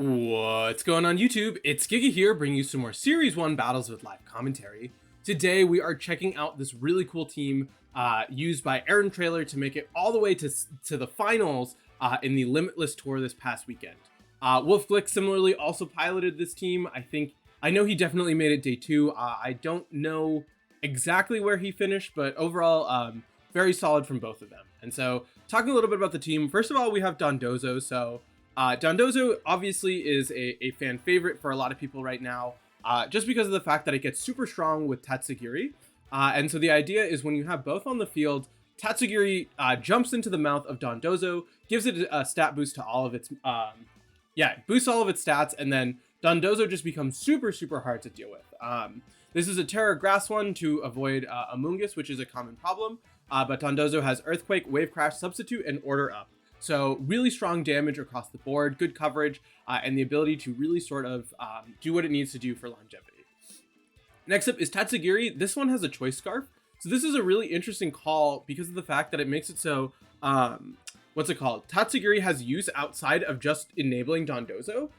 What's going on YouTube? It's Giga here, bringing you some more Series 1 battles with live commentary. Today we are checking out this really cool team used by Aaron Traylor to make it all the way to the finals in the Limitless tour this past weekend. Wolf Glick similarly also piloted this team. I know he definitely made it day 2. I don't know exactly where he finished, but overall very solid from both of them. And so talking a little bit about the team, first of all, we have Dondozo. So Dondozo obviously is a fan favorite for a lot of people right now, just because of the fact that it gets super strong with Tatsugiri. And so the idea is when you have both on the field, Tatsugiri jumps into the mouth of Dondozo, gives it a stat boost to all of its, boosts all of its stats, and then Dondozo just becomes super hard to deal with. This is a Terra Grass one to avoid Amoongus, which is a common problem, but Dondozo has Earthquake, Wave Crash, Substitute, and Order Up. So really strong damage across the board, good coverage, and the ability to really sort of do what it needs to do for longevity. Next up is Tatsugiri. This one has a Choice Scarf. So this is a really interesting call because of the fact that it makes it so, Tatsugiri has use outside of just enabling Dondozo.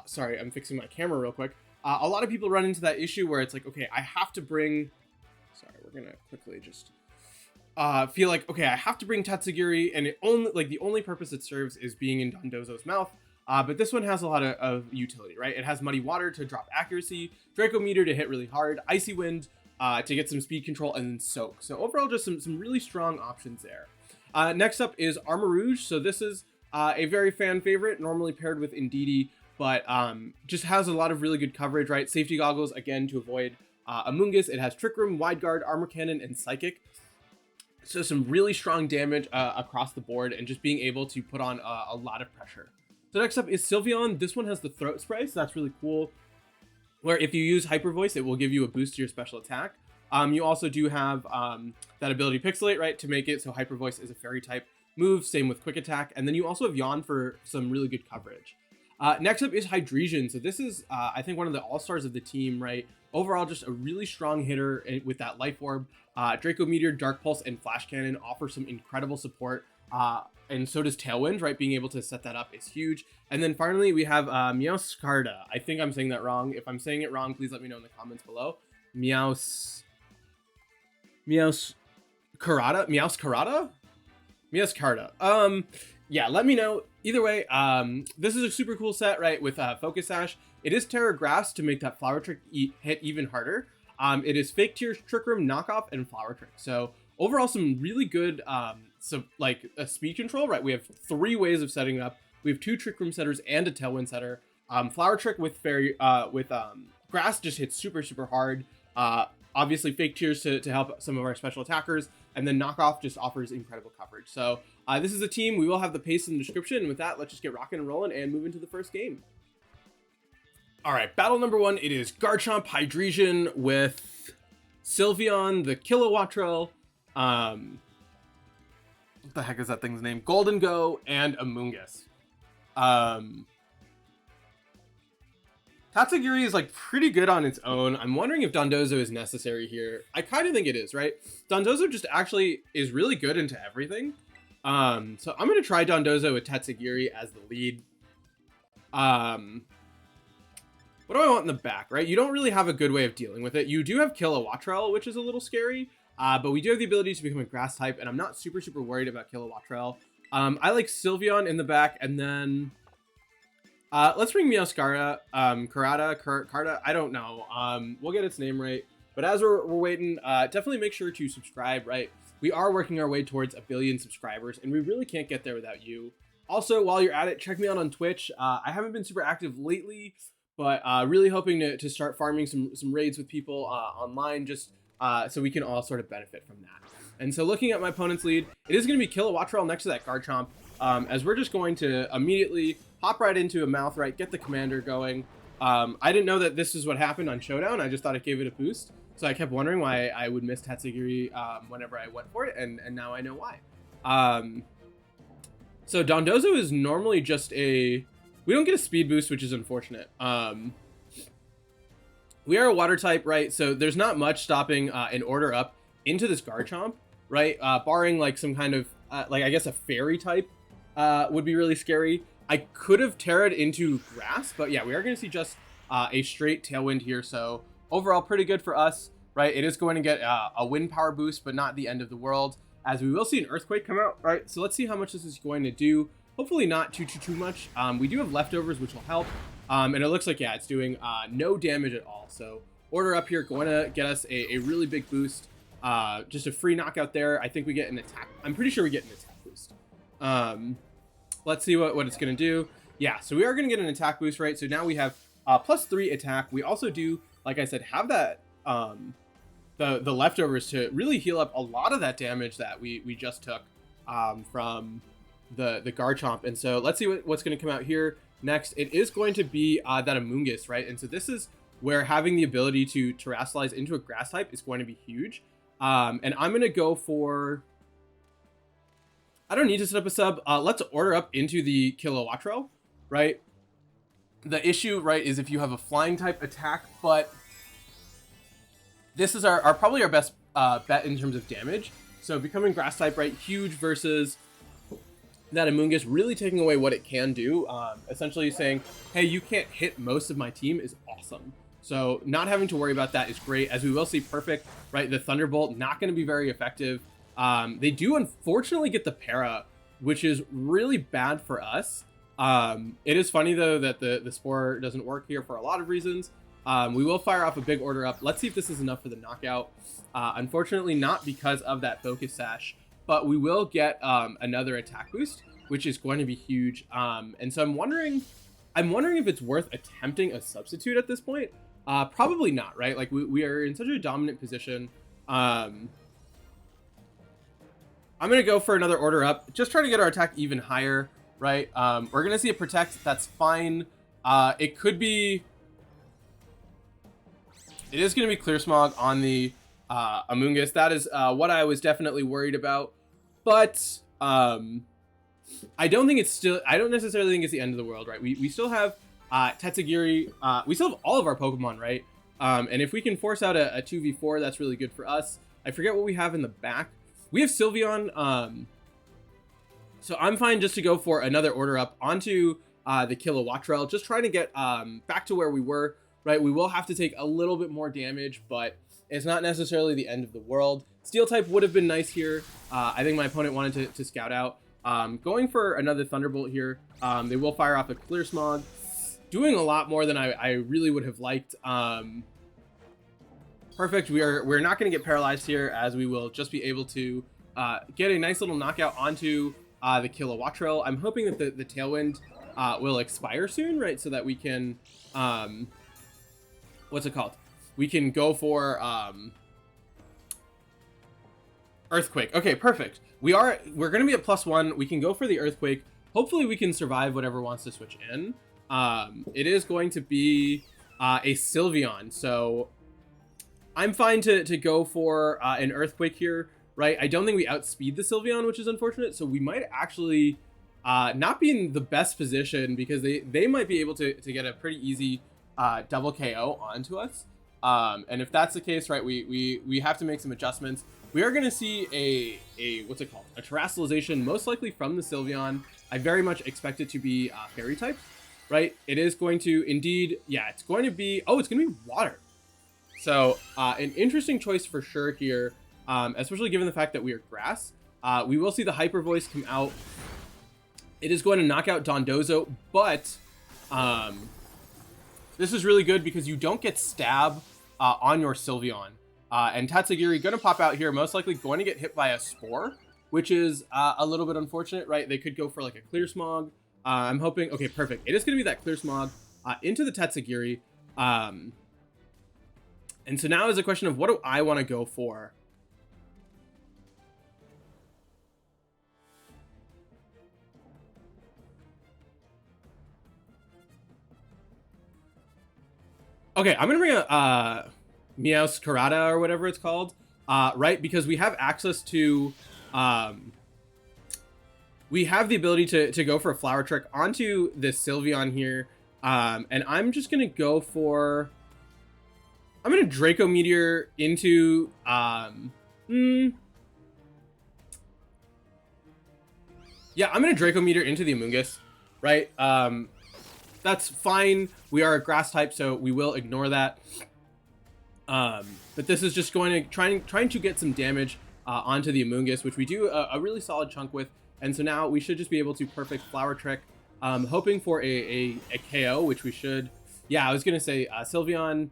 Sorry, I'm fixing my camera real quick. A lot of people run into that issue where it's like, okay, I have to bring, sorry, we're gonna quickly just feel like, okay, I have to bring Tatsugiri, and it only, like, the only purpose it serves is being in Dondozo's mouth. But this one has a lot of utility, right? It has Muddy Water to drop accuracy, Draco Meteor to hit really hard, Icy Wind to get some speed control, and then Soak. So overall, just some really strong options there. Next up is Armor Rouge. So this is a very fan favorite, normally paired with Indeedee, but just has a lot of really good coverage, right? Safety Goggles, again, to avoid Amoongus. It has Trick Room, Wide Guard, Armor Cannon, and Psychic. So some really strong damage across the board and just being able to put on a lot of pressure. So next up is Sylveon. This one has the Throat Spray, so that's really cool. Where if you use Hyper Voice, it will give you a boost to your special attack. You also do have that ability Pixelate, right, to make it so Hyper Voice is a fairy type move, same with Quick Attack. And then you also have Yawn for some really good coverage. Next up is Hydreision. So this is, I think, one of the all-stars of the team, right? Overall, just a really strong hitter with that Life Orb. Draco Meteor, Dark Pulse, and Flash Cannon offer some incredible support. And so does Tailwind, right? Being able to set that up is huge. And then finally, we have Meowscarada. I think I'm saying that wrong. If I'm saying it wrong, please let me know in the comments below. Meowscarada? Yeah, let me know. Either way, this is a super cool set, right, with Focus Sash. It is Terra Grass to make that Flower Trick hit even harder. It is Fake Tears, Trick Room, Knockoff, and Flower Trick. So overall, some really good, a speed control, right? We have 3 ways of setting up. We have 2 Trick Room setters and a Tailwind setter. Flower Trick with Grass just hits super hard. Obviously, Fake Tears to help some of our special attackers, and then Knockoff just offers incredible coverage. So this is a team. We will have the pace in the description. And with that, let's just get rocking and rolling and move into the first game. All right, battle number 1. It is Garchomp Hydreision with Sylveon, the Kilowattrel. What the heck is that thing's name? Golden Go and Amoongus. Tatsugiri is like pretty good on its own. I'm wondering if Dondozo is necessary here. I kind of think it is, right? Dondozo just actually is really good into everything. So I'm going to try Dondozo with Tatsugiri as the lead. What do I want in the back, right? You don't really have a good way of dealing with it. You do have Kilowattrel, which is a little scary, but we do have the ability to become a grass type, and I'm not super worried about Kilowattrel. I like Sylveon in the back, and then let's bring Meowscarada, Carda, I don't know. We'll get its name right. But as we're waiting, definitely make sure to subscribe, right? We are working our way towards 1 billion subscribers, and we really can't get there without you. Also, while you're at it, check me out on Twitch. I haven't been super active lately, but really hoping to start farming some raids with people online, just so we can all sort of benefit from that. And so looking at my opponent's lead, it is going to be Kilowattrel next to that Garchomp, as we're just going to immediately hop right into a mouth, right, get the commander going. I didn't know that this is what happened on Showdown. I just thought it gave it a boost. So I kept wondering why I would miss Tatsugiri whenever I went for it, and now I know why. So Dondozo is normally just a... We don't get a speed boost, which is unfortunate. We are a water type, right? So there's not much stopping an Order Up into this Garchomp, right? Barring like some kind of, I guess a fairy type would be really scary. I could have terrored into grass, but yeah, we are going to see just a straight tailwind here. So overall, pretty good for us, right? It is going to get a wind power boost, but not the end of the world, as we will see an earthquake come out, right? So let's see how much this is going to do. Hopefully not too much. We do have leftovers, which will help. And it looks like, yeah, it's doing no damage at all. So order up here, going to get us a really big boost. Just a free knockout there. I think we get an attack. I'm pretty sure we get an attack boost. Let's see what it's going to do. Yeah, so we are going to get an attack boost, right? So now we have +3 attack. We also do, like I said, have that the leftovers to really heal up a lot of that damage that we just took from the Garchomp. And so let's see what's going to come out here next. It is going to be that Amoonguss, right? And so this is where having the ability to terrestrialize into a grass type is going to be huge. And I'm going to go for... I don't need to set up a sub. Let's order up into the Kilowattrel, right? The issue, right, is if you have a flying type attack, but this is our probably our best bet in terms of damage. So becoming grass type, right, huge versus that Amoonguss, really taking away what it can do. Essentially saying, hey, you can't hit most of my team is awesome. So not having to worry about that is great, as we will see perfect, right? The Thunderbolt, not going to be very effective. They do unfortunately get the para, which is really bad for us. It is funny though that the Spore doesn't work here for a lot of reasons. We will fire off a big order up. Let's see if this is enough for the knockout. Unfortunately not, because of that Focus Sash, but we will get another attack boost, which is going to be huge. And so I'm wondering if it's worth attempting a substitute at this point. Probably not, right? Like we are in such a dominant position. I'm going to go for another order up, just trying to get our attack even higher, right? We're going to see a protect. That's fine. It could be... It is going to be Clear Smog on the Amoonguss. That is what I was definitely worried about. But I don't necessarily think it's the end of the world, right? We still have Tatsugiri. We still have all of our Pokemon, right? And if we can force out a 2v4, that's really good for us. I forget what we have in the back. We have Sylveon, so I'm fine just to go for another order up onto the Kilowattrel, just trying to get back to where we were, right? We will have to take a little bit more damage, but it's not necessarily the end of the world. Steel type would have been nice here. I think my opponent wanted to scout out. Going for another Thunderbolt here. They will fire off a Clear Smog, doing a lot more than I really would have liked. Perfect. We're not going to get paralyzed here, as we will just be able to get a nice little knockout onto the Kilowattrel. I'm hoping that the Tailwind will expire soon, right? So that we can, what's it called? We can go for Earthquake. Okay, perfect. We're going to be at +1. We can go for the Earthquake. Hopefully we can survive whatever wants to switch in. It is going to be a Sylveon, so I'm fine to go for an Earthquake here, right? I don't think we outspeed the Sylveon, which is unfortunate, so we might actually not be in the best position, because they might be able to get a pretty easy double KO onto us. And if that's the case, right, we have to make some adjustments. We are going to see a what's it called? A terrestrialization, most likely from the Sylveon. I very much expect it to be Fairy type, right? It is going to indeed, yeah, it's going to be, oh, it's going to be water. So an interesting choice for sure here, especially given the fact that we are grass. We will see the Hyper Voice come out. It is going to knock out Dondozo, but this is really good because you don't get stab on your Sylveon. And Tatsugiri going to pop out here, most likely going to get hit by a Spore, which is a little bit unfortunate, right? They could go for like a Clear Smog. I'm hoping, okay, perfect. It is going to be that Clear Smog into the Tatsugiri. And so now is a question of, what do I want to go for? Okay, I'm going to bring a Meowth Karada or whatever it's called, right? Because we have access to, we have the ability to go for a Flower Trick onto this Sylveon here. And I'm just going to go for, I'm going to Draco Meteor into, yeah, I'm going to Draco Meteor into the Amoonguss. right? That's fine. We are a grass type, so we will ignore that. But this is just going to trying to get some damage onto the Amoonguss, which we do a really solid chunk with. And so now we should just be able to perfect Flower Trick, hoping for a KO, which we should. Yeah, I was going to say Sylveon,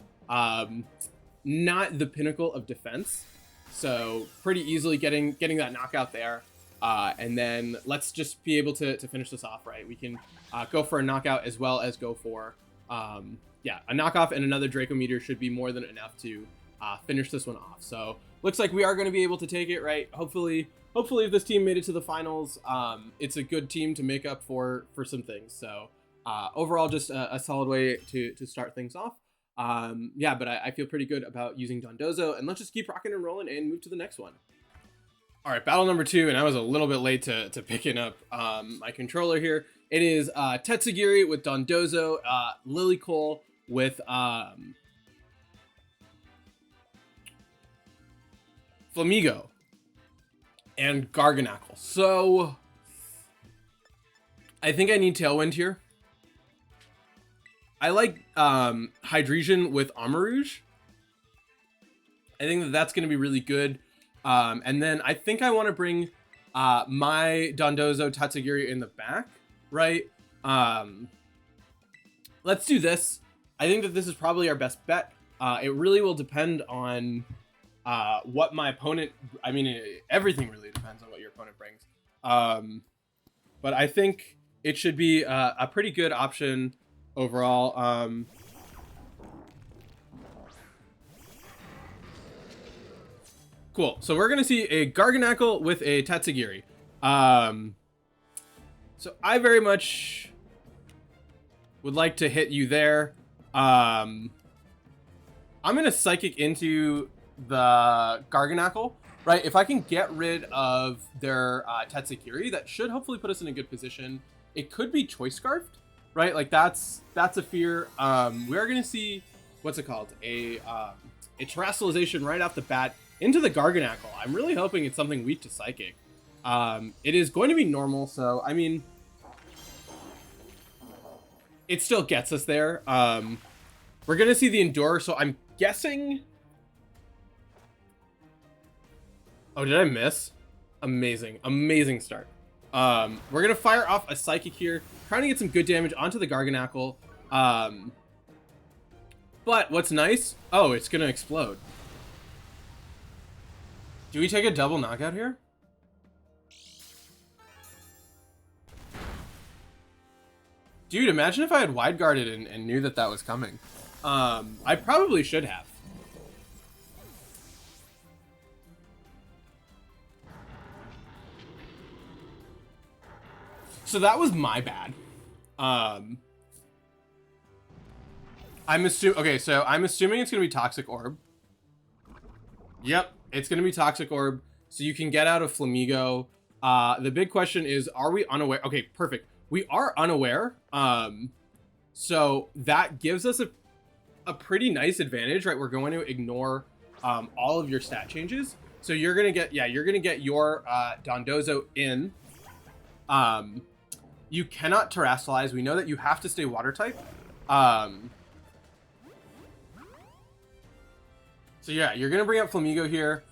not the pinnacle of defense. So pretty easily getting that knockout there. And then let's just be able to finish this off, right? We can go for a knockout as well as go for, yeah, a knockoff, and another Draco Meteor should be more than enough to finish this one off. So looks like we are going to be able to take it, right? Hopefully if this team made it to the finals, it's a good team to make up for some things. So overall, just a solid way to start things off. Yeah, but I feel pretty good about using Dondozo, and let's just keep rocking and rolling and move to the next one. All right, battle number 2, and I was a little bit late to picking up my controller here. It is Tatsugiri with Dondozo, Lilycole with Flamigo, and Garganackle. So I think I need Tailwind here. I like Hydreigon with Armarouge. I think that that's going to be really good. And then I think I want to bring my Dondozo Tatsugiri in the back, right? Let's do this. I think that this is probably our best bet. It really will depend on what my opponent... I mean, everything really depends on what your opponent brings. But I think it should be a pretty good option overall. Cool. So we're going to see a Garganackle with a Tatsugiri. So I very much would like to hit you there. I'm going to Psychic into the Garganackle, right? If I can get rid of their Tatsugiri, that should hopefully put us in a good position. It could be Choice Scarfed, right? Like that's a fear. We are going to see, what's it called? A Terrestrialization right off the bat into the Garganackle. I'm really hoping it's something weak to Psychic. It is going to be normal, so I mean, it still gets us there. We're gonna see the Endure, so I'm guessing. Oh, did I miss? Amazing start. We're gonna fire off a Psychic here, trying to get some good damage onto the Garganackle. But what's nice? Oh, it's gonna explode. Do we take a double knockout here? Dude, imagine if I had wide guarded and knew that was coming. I probably should have. So that was my bad. I'm assuming, okay, so I'm assuming it's gonna be Toxic Orb. Yep, it's gonna be Toxic Orb, so you can get out of Flamigo. The big question is, are we unaware? Okay, perfect. We are unaware. So that gives us a pretty nice advantage, right? We're going to ignore all of your stat changes. So you're gonna get, yeah, you're gonna get your Dondozo in. You cannot Terrestrialize. We know that you have to stay Water type. So yeah, you're gonna bring up Flamigo here.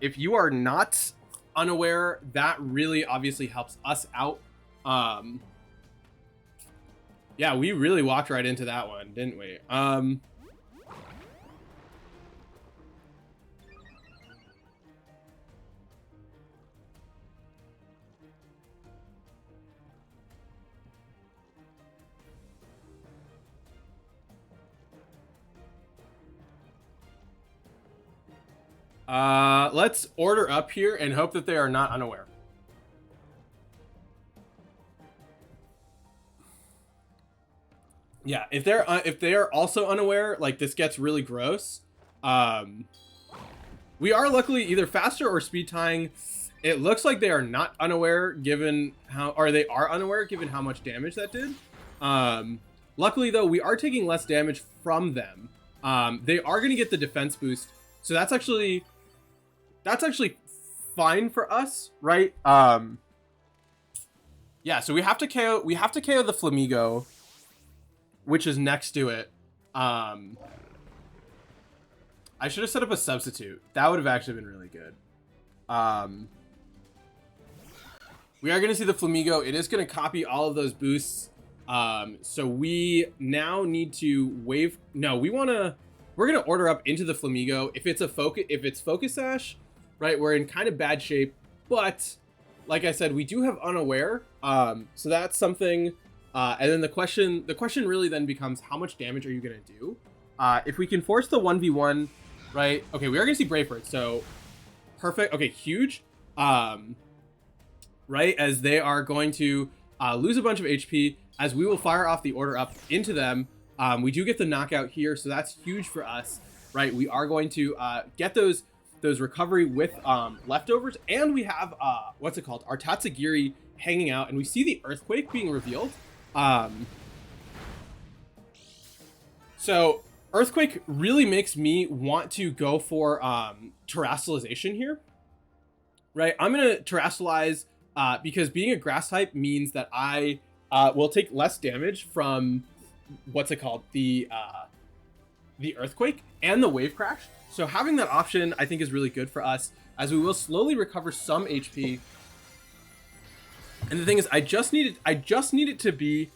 If you are not unaware, that really obviously helps us out. Yeah, we really walked right into that one, didn't we? Let's order up here and hope that they are not unaware. Yeah, if they are also unaware, like this gets really gross. We are luckily either faster or speed tying. It looks like they are not unaware given how, or they are unaware given how much damage that did. Luckily though, we are taking less damage from them. They are going to get the defense boost, so that's actually fine for us, right? Yeah, Yeah, so we have to KO the Flamigo, which is next to it. I should have set up a substitute. That would have actually been really good. We are going to see the Flamigo. It is going to copy all of those boosts. So we now need to wave. No, we're going to order up into the Flamigo. If it's Focus Sash, right, we're in kind of bad shape. But like I said, we do have Unaware. So that's something. And then the question really then becomes, how much damage are you going to do? If we can force the 1v1, right? Okay, we are going to see Braveheart. So perfect. Okay, huge. Right, as they are going to lose a bunch of HP, as we will fire off the order up into them. We do get the knockout here, so that's huge for us, right? We are going to get those recovery with leftovers, and we have what's it called? Our Tatsugiri hanging out, and we see the Earthquake being revealed. So Earthquake really makes me want to go for Terastallization here, right? I'm gonna Terastallize. Because being a grass type means that I will take less damage from what's it called, the Earthquake and the Wave Crash. So having that option I think is really good for us, as we will slowly recover some HP. And the thing is, I just need it to be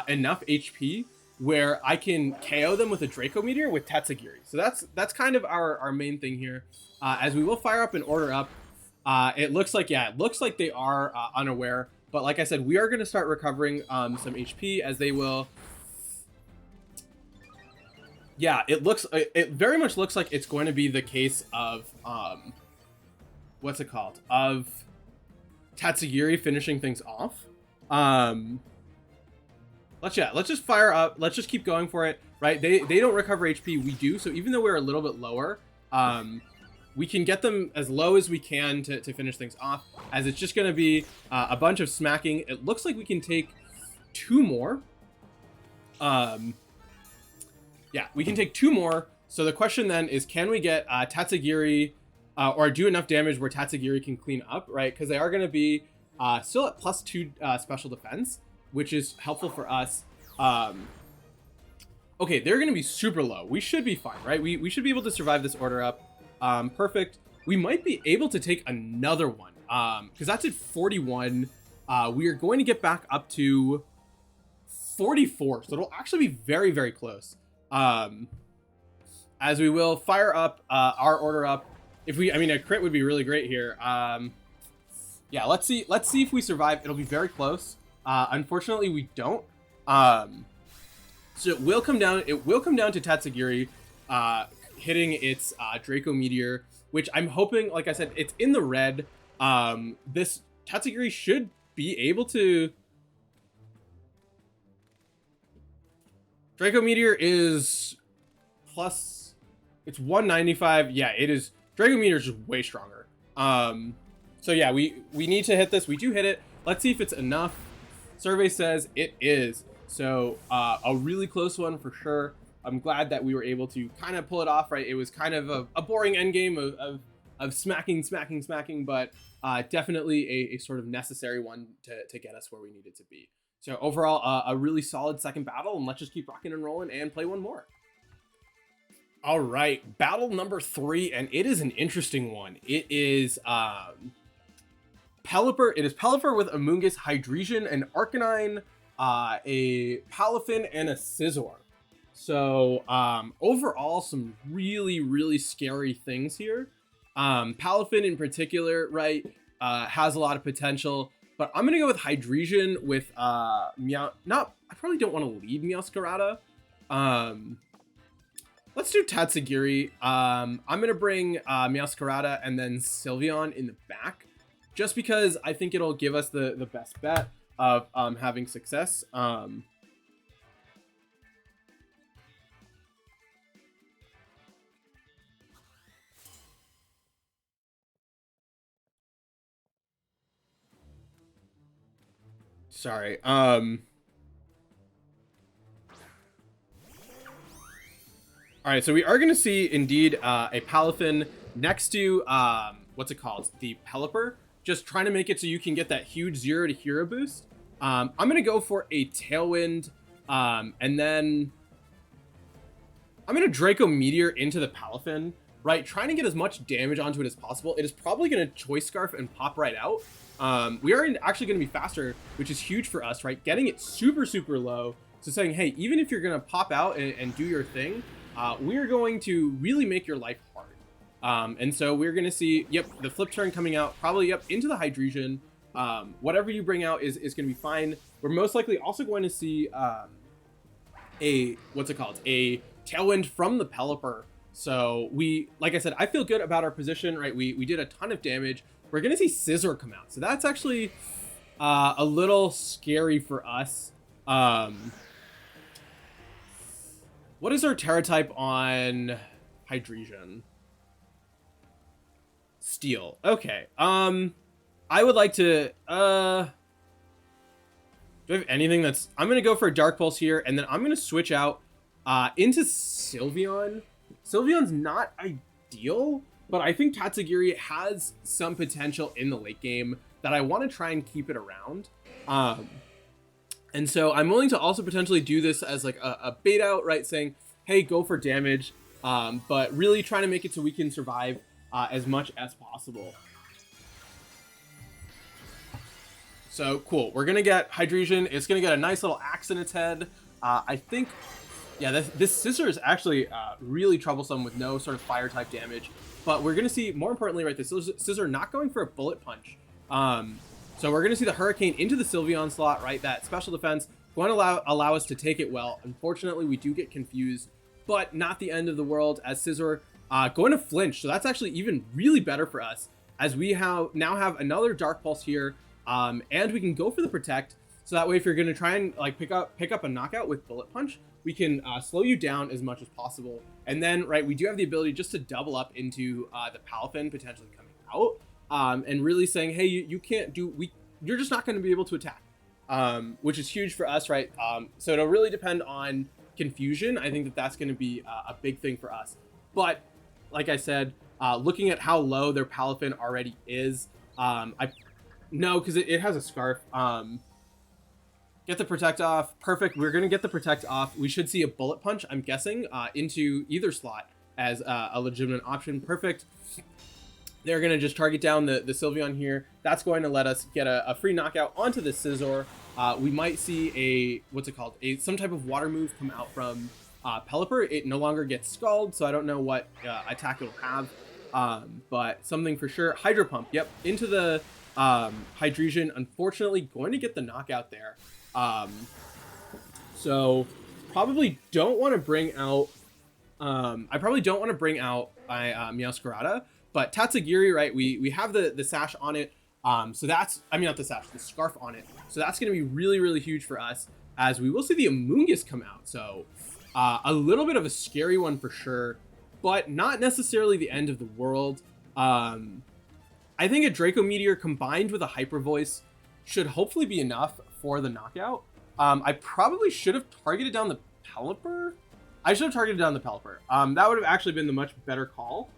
enough HP where I can KO them with a Draco Meteor with Tatsugiri. So that's kind of our main thing here. As we will fire up and order up. It looks like they are unaware, but like I said, we are going to start recovering some HP as they will. Yeah, it very much looks like it's going to be the case of what's it called, of Tatsugiri finishing things off. Let's just fire up. Let's just keep going for it. Right, they don't recover HP, we do. So even though we're a little bit lower, we can get them as low as we can to finish things off, as it's just going to be a bunch of smacking. It looks like we can take 2 more. Yeah, we can take 2 more. So the question then is, can we get Tatsugiri or do enough damage where Tatsugiri can clean up, right? Because they are going to be still at +2 special defense, which is helpful for us. Okay, they're going to be super low. We should be fine, right? We should be able to survive this order up. Perfect. We might be able to take another one because that's at 41. We are going to get back up to 44, so it'll actually be very, very close. As we will fire up our order up. I mean, a crit would be really great here. Yeah, let's see if we survive. It'll be very close. Unfortunately, we don't. So it will come down to Tatsugiri hitting its Draco Meteor, which I'm hoping, like I said, it's in the red. This Tatsugiri should be able to. Draco Meteor is plus, it's 195. Yeah, it is. Draco Meteor is just way stronger. So yeah, we need to hit this. We do hit it. Let's see if it's enough. Survey says it is. So a really close one for sure. I'm glad that we were able to kind of pull it off, right? It was kind of a boring end game of smacking, but definitely a sort of necessary one to get us where we needed to be. So overall, a really solid second battle, and let's just keep rocking and rolling and play one more. All right, battle number 3, and it is an interesting one. It is Pelipper. It is Pelipper with Amoonguss, Hydreigon, an Arcanine, a Palafin, and a Scizor. So overall, some really, really scary things here. Palafin in particular, right, has a lot of potential. But I'm going to go with Hydreigon with I probably don't want to lead Meowscarada. Let's do Tatsugiri. I'm going to bring Meowscarada and then Sylveon in the back, just because I think it'll give us the best bet of having success. Sorry. All right, so we are going to see indeed a Palafin next to what's it called? The Pelipper, just trying to make it so you can get that huge 0 to hero boost. I'm going to go for a Tailwind, and then I'm going to Draco Meteor into the Palafin, right? Trying to get as much damage onto it as possible. It is probably going to Choice Scarf and pop right out. We are actually going to be faster, which is huge for us, right? Getting it super, super low. So saying, hey, even if you're going to pop out and do your thing, we're going to really make your life hard. And so we're going to see, yep, the flip turn coming out, probably, yep, into the Hydreigon. Whatever you bring out is going to be fine. We're most likely also going to see a, what's it called? A Tailwind from the Pelipper. So like I said, I feel good about our position, right? We did a ton of damage. We're going to see Scizor come out. So that's actually a little scary for us. What is our Terra type on Hydreigon? Steel. Okay. I would like to, do I have anything that's, I'm going to go for a Dark Pulse here, and then I'm going to switch out into Sylveon. Sylveon's not ideal, but I think Tatsugiri has some potential in the late game that I want to try and keep it around. And so I'm willing to also potentially do this as like a bait out, right? Saying, hey, go for damage, but really trying to make it so we can survive as much as possible. So cool. We're going to get Hydreigon. It's going to get a nice little axe in its head. I think, yeah, this Scizor is actually really troublesome with no sort of fire type damage. But we're going to see, more importantly, right, this Scizor not going for a bullet punch. So we're going to see the Hurricane into the Sylveon slot, right? That special defense going to allow us to take it well. Unfortunately, we do get confused, but not the end of the world as Scizor going to flinch. So that's actually even really better for us as we now have another Dark Pulse here. And we can go for the Protect, so that way if you're going to try and like pick up a knockout with Bullet Punch, we can slow you down as much as possible. And then, right, we do have the ability just to double up into the Palafin potentially coming out, and really saying, hey, you can't do, you're just not going to be able to attack, which is huge for us, right? So it'll really depend on confusion. I think that's going to be a big thing for us. But like I said, looking at how low their Palafin already is, no, because it has a Scarf. Get the Protect off. Perfect. We're going to get the Protect off. We should see a Bullet Punch, I'm guessing, into either slot as a legitimate option. Perfect. They're going to just target down the Sylveon here. That's going to let us get a free knockout onto the Scizor. We might see some type of water move come out from Pelipper. It no longer gets Scald, so I don't know what attack it'll have. But something for sure. Hydro Pump. Yep. Into the Hydreigon, unfortunately going to get the knockout there. So probably don't want to bring out I probably don't want to bring out my Meowscarada, but Tatsugiri, right, we have the sash on it, so that's, I mean, not the sash, the scarf on it, so that's going to be really, really huge for us, as we will see the Amoonguss come out. So a little bit of a scary one for sure, but not necessarily the end of the world. I think a Draco Meteor combined with a Hyper Voice should hopefully be enough for the knockout. I probably should have targeted down the Pelipper. I should have targeted down the Pelipper. That would have actually been the much better call.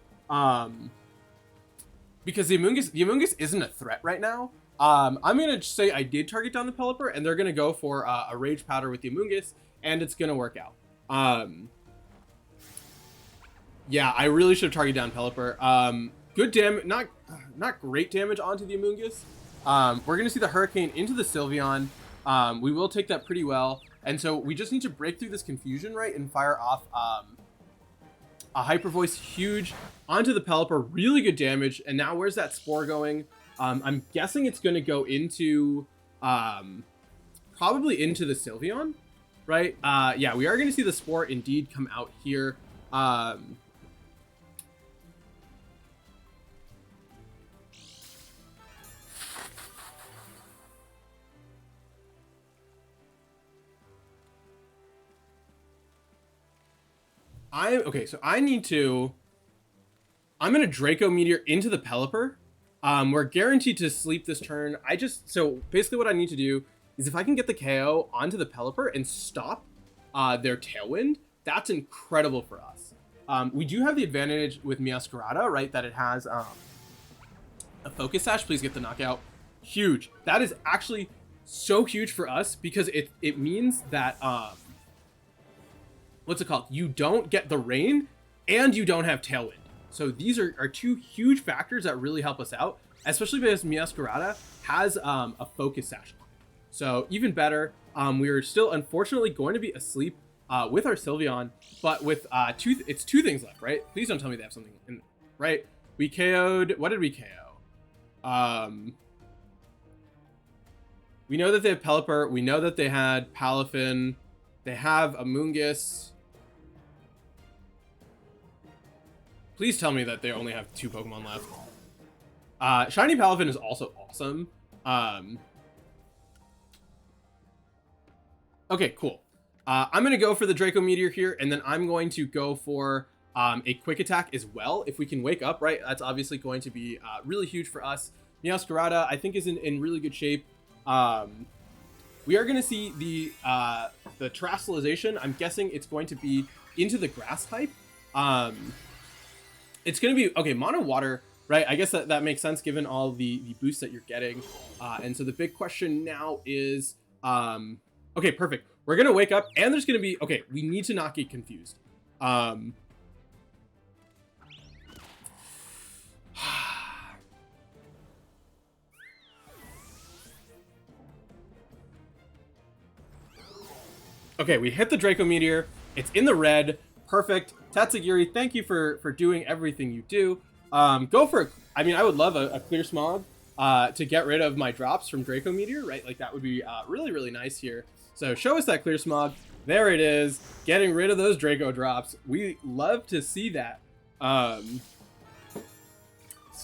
Because the Amoonguss isn't a threat right now. I'm going to say I did target down the Pelipper, and they're going to go for a Rage Powder with the Amoonguss, and it's going to work out. Yeah, I really should have targeted down Pelipper. Good damage, not great damage onto the Amoonguss. We're going to see the Hurricane into the Sylveon. We will take that pretty well. And so we just need to break through this confusion, right, and fire off a Hyper Voice, huge, onto the Pelipper, really good damage. And now where's that Spore going? I'm guessing it's going to go into, probably into the Sylveon, right? Yeah, we are going to see the Spore indeed come out here. Okay, so I'm going to Draco Meteor into the Pelipper. We're guaranteed to sleep this turn. So basically what I need to do is if I can get the KO onto the Pelipper and stop their Tailwind, that's incredible for us. We do have the advantage with Meowscarada, right, that it has a Focus Sash. Please get the knockout. Huge. That is actually so huge for us because it means that what's it called? You don't get the rain and you don't have tailwind. So these are two huge factors that really help us out, especially because Miascarada has a focus sash. So even better, we are still unfortunately going to be asleep with our Sylveon, but with it's two things left, right? Please don't tell me they have something in, right? We KO'd, what did we KO? We know that they have Pelipper, we know that they had Palafin, they have Amoonguss. Please tell me that they only have 2 Pokemon left. Shiny Palafin is also awesome. Okay, cool. I'm going to go for the Draco Meteor here, and then I'm going to go for a quick attack as well. If we can wake up, right, that's obviously going to be really huge for us. Meowscarada, I think, is in really good shape. We are going to see the Terastallization. I'm guessing it's going to be into the grass type. It's going to be, okay, Mono Water, right? I guess that makes sense given all the boosts that you're getting. And so the big question now is, okay, perfect. We're going to wake up and there's going to be, okay, we need to not get confused. Okay, we hit the Draco Meteor. It's in the red. Perfect. Tatsugiri, thank you for doing everything you do. Go for, I mean, I would love a Clear Smog to get rid of my drops from Draco Meteor, right? Like that would be really, really nice here. So show us that Clear Smog. There it is. Getting rid of those Draco drops. We love to see that. So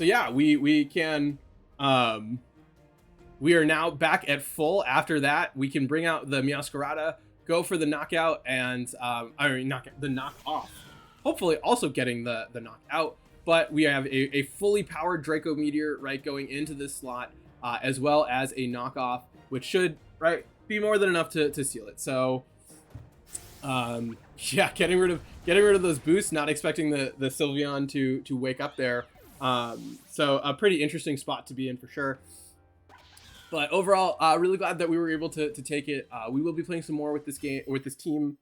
yeah, we can, we are now back at full. After that, we can bring out the Meowscarada, go for the knockout and, the knock off. Hopefully also getting the knockout, but we have a fully powered Draco Meteor, right, going into this slot, as well as a knockoff, which should, right, be more than enough to seal it. So, yeah, getting rid of those boosts, not expecting the Sylveon to wake up there. So a pretty interesting spot to be in for sure. But overall, really glad that we were able to take it. We will be playing some more with this game, with this team,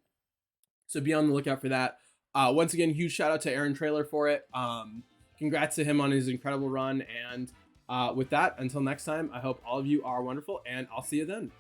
so be on the lookout for that. Once again, huge shout out to Aaron Traylor for it. Congrats to him on his incredible run. And with that, until next time, I hope all of you are wonderful, and I'll see you then.